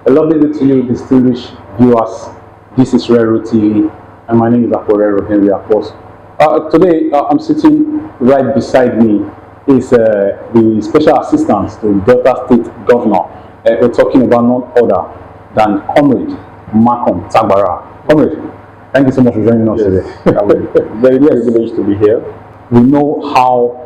A lovely day to you, distinguished viewers. This is Rero TV, and my name is Rero Henry Apos. Today, I'm sitting right beside me is the special assistant to Delta State Governor. We're talking about none other than Comrade Malcolm Tagbarha. Comrade, thank you so much for joining us today. I'm very privileged to be here. We know how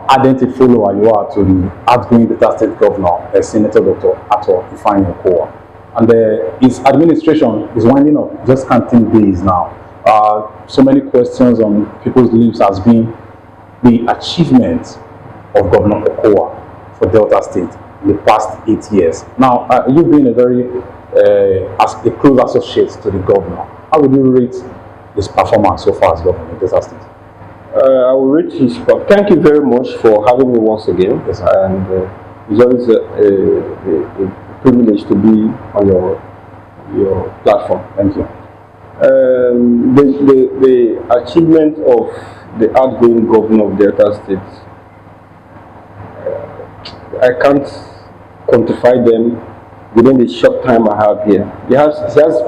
ardent a follower you are to the outgoing Delta State Governor, Senator Dr. Rt Hon Sheriff Oborevwori. And his administration is winding up, just counting days now. So many questions on people's lips has been the achievement of Governor Okowa for Delta State in the past 8 years. Now, you've been a very a close associate to the governor. How would you rate his performance so far as governor of Delta State? I will rate his part. Thank you very much for having me once again. Yes, and it's always a privilege to be on your platform. Thank you. The achievement of the outgoing governor of Delta State, I can't quantify them within the short time I have here. He has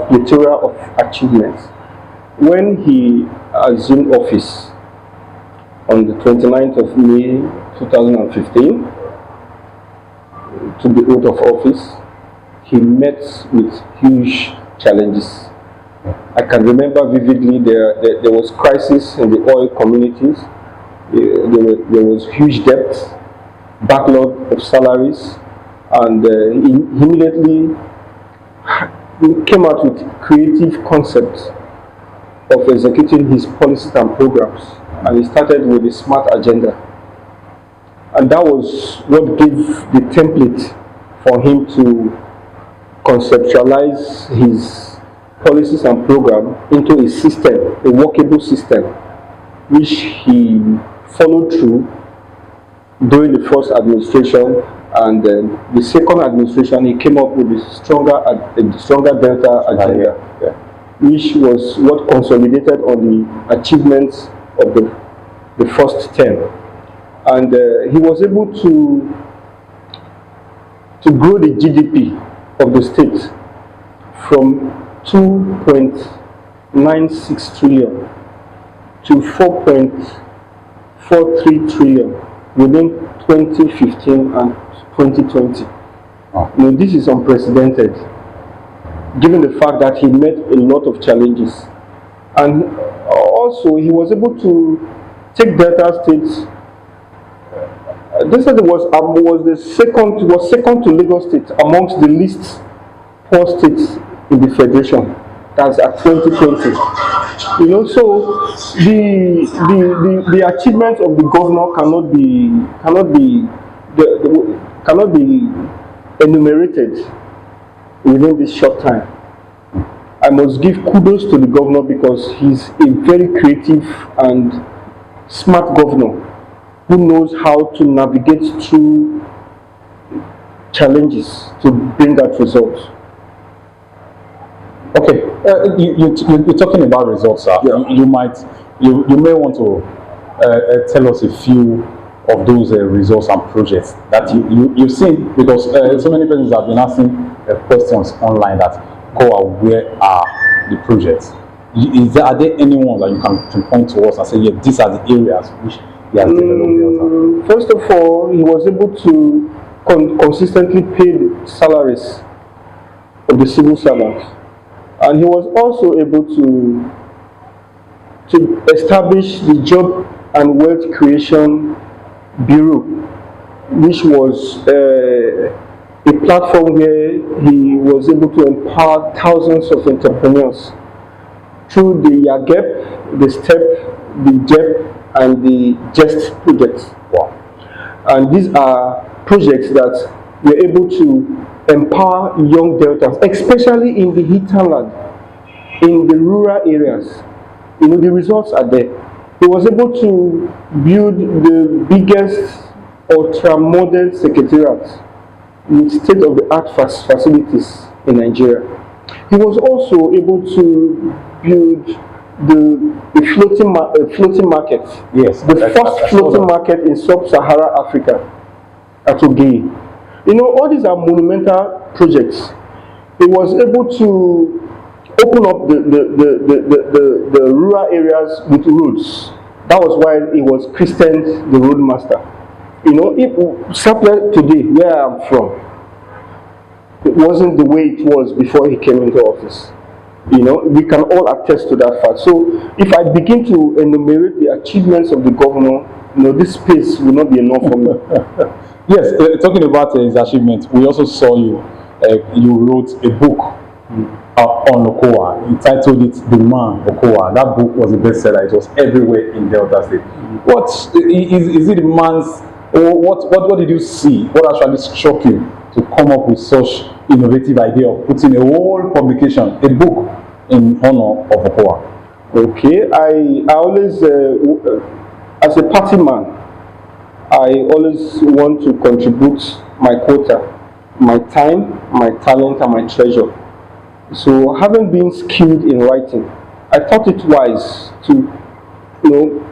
plethora of achievements. When he assumed office on the 29th of May 2015, to the oath of office, he met with huge challenges. I can remember vividly there was crisis in the oil communities. There was huge debt, backlog of salaries, and he immediately came out with creative concepts of executing his policies and programs. And he started with a smart agenda. And that was what gave the template for him to conceptualize his policies and program into a system, a workable system, which he followed through during the first administration. And then the second administration, he came up with a stronger Delta agenda, which was what consolidated on the achievements of the first term. And he was able to grow the GDP of the state from 2.96 trillion to 4.43 trillion within 2015 and 2020. Oh. Now, this is unprecedented, given the fact that he met a lot of challenges. And also, he was able to take Delta State. This was second to Lagos State amongst the least poor states in the federation. That's at 2020. You know, so the achievements of the governor cannot be enumerated within this short time. I must give kudos to the governor because he's a very creative and smart governor who knows how to navigate through challenges to bring that result. Okay, you're talking about results, sir. Yeah. You may want to tell us a few of those results and projects that you've seen, because so many persons have been asking questions online that where are the projects? Are there any ones that you can point to us and say, yeah, these are the areas which he has developed? First of all, he was able to consistently pay the salaries of the civil servants. And he was also able to establish the Job and Wealth Creation Bureau, which was a platform where he was able to empower thousands of entrepreneurs through the YAGEP, the STEP, the JEP, and the JEST projects. Wow. And these are projects that were able to empower young Deltans, especially in the hinterland, in the rural areas. You know, the results are there. He was able to build the biggest ultra-modern secretariat with state-of-the-art facilities in Nigeria. He was also able to build the floating market. Yes, the first floating market in sub-Saharan Africa at Aide. You know, all these are monumental projects. He was able to open up the rural areas with roads. That was why he was christened the roadmaster. You know, if Sapele today, where I'm from, it wasn't the way it was before he came into office. You know, we can all attest to that fact. So if I begin to enumerate the achievements of the governor, you know, this space will not be enough for me. Yes, talking about his achievements, we also saw you wrote a book on Okowa, entitled it The Man Okowa. That book was a bestseller. It was everywhere in Delta State. What is it? The man's, or what did you see? What actually struck you to come up with such innovative idea of putting a whole publication, a book, in honor of Okowa? Okay, I always, as a party man, I always want to contribute my quota, my time, my talent, and my treasure. So, having been skilled in writing, I thought it wise to, you know,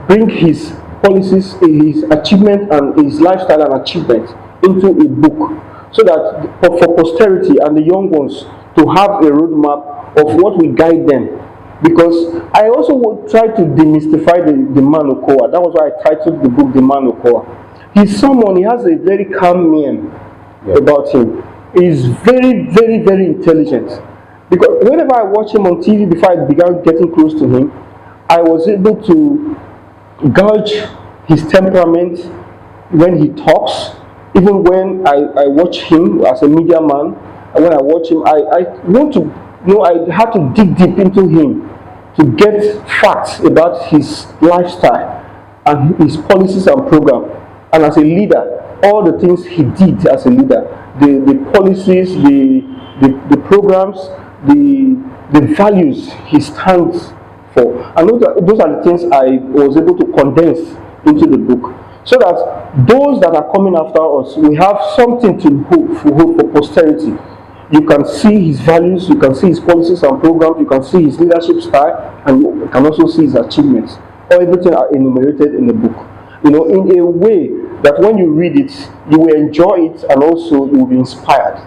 bring his policies, his achievement, and his lifestyle and achievement into a book, so that for posterity and the young ones to have a roadmap of what will guide them. Because I also would try to demystify the Man Okowa. That was why I titled the book The Man Okowa. He's someone, he has a very calm mien about him. He's very, very, very intelligent. Because whenever I watch him on TV, before I began getting close to him, I was able to gauge his temperament when he talks. Even when I watch him as a media man, and when I watch him, I want to know, I had to dig deep into him to get facts about his lifestyle and his policies and program. And as a leader, all the things he did as a leader, the policies, the programs, the values he stands for. And those are the things I was able to condense into the book, so that those that are coming after us, we have something to hope for posterity. You can see his values, you can see his policies and programs, you can see his leadership style, and you can also see his achievements. All everything are enumerated in the book. You know, in a way that when you read it, you will enjoy it, and also you will be inspired.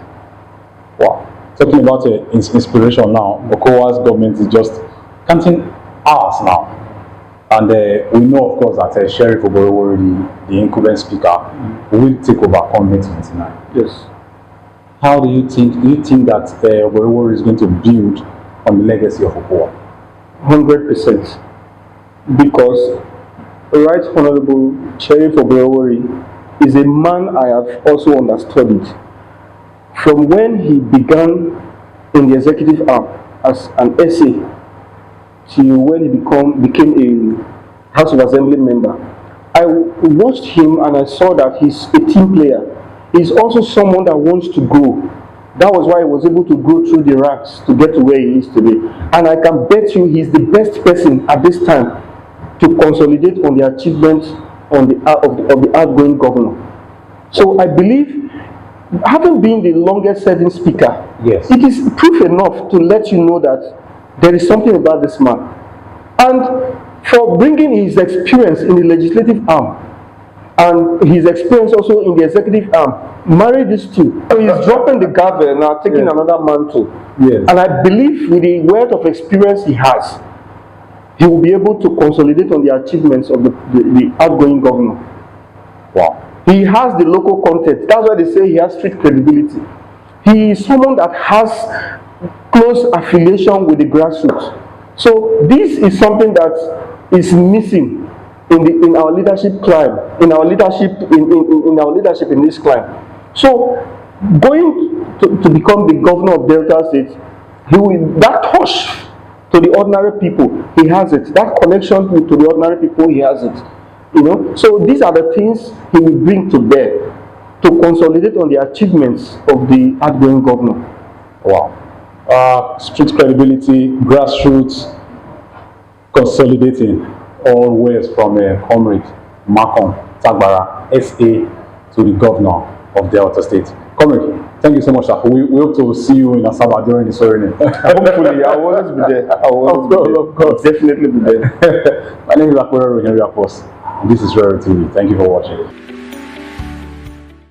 Wow. Talking about inspiration now, Okowa's government is just counting hours now. And we know, of course, that Sheriff Oborevwori, the incumbent speaker, will take over on May 29. Yes. How do you think that Oborevwori is going to build on the legacy of Okowa? 100%. Because Right Honorable Sheriff Oborevwori is a man I have also understudied. From when he began in the executive arm as an SA, to when he became a House of Assembly member, I watched him and I saw that he's a team player. He's also someone that wants to grow. That was why he was able to go through the ranks to get to where he is today. And I can bet you he's the best person at this time to consolidate on the achievements of the outgoing governor. So I believe, having been the longest serving speaker, yes, it is proof enough to let you know that there is something about this man. And for bringing his experience in the legislative arm and his experience also in the executive arm, marry these two. So he's dropping the gavel now, taking another mantle. Yes. And I believe with the wealth of experience he has, he will be able to consolidate on the achievements of the outgoing governor. Wow. He has the local content. That's why they say he has street credibility. He is someone that has close affiliation with the grassroots. So this is something that is missing in our leadership climb, in our leadership in this climb. So going to become the governor of Delta State, that touch to the ordinary people, he has it. That connection to the ordinary people, he has it. You know, so these are the things he will bring to bear to consolidate on the achievements of the outgoing governor. Wow. Street credibility, grassroots, consolidating, all ways from Comrade Malcolm, Tagbarha, SA, to the governor of Delta State. Comrade, thank you so much, sir. We hope to see you in Asaba during the swearing. Hopefully, I will always be there. Of course. Definitely be there. My name is Rero Tv. This is Rero TV. Thank you for watching.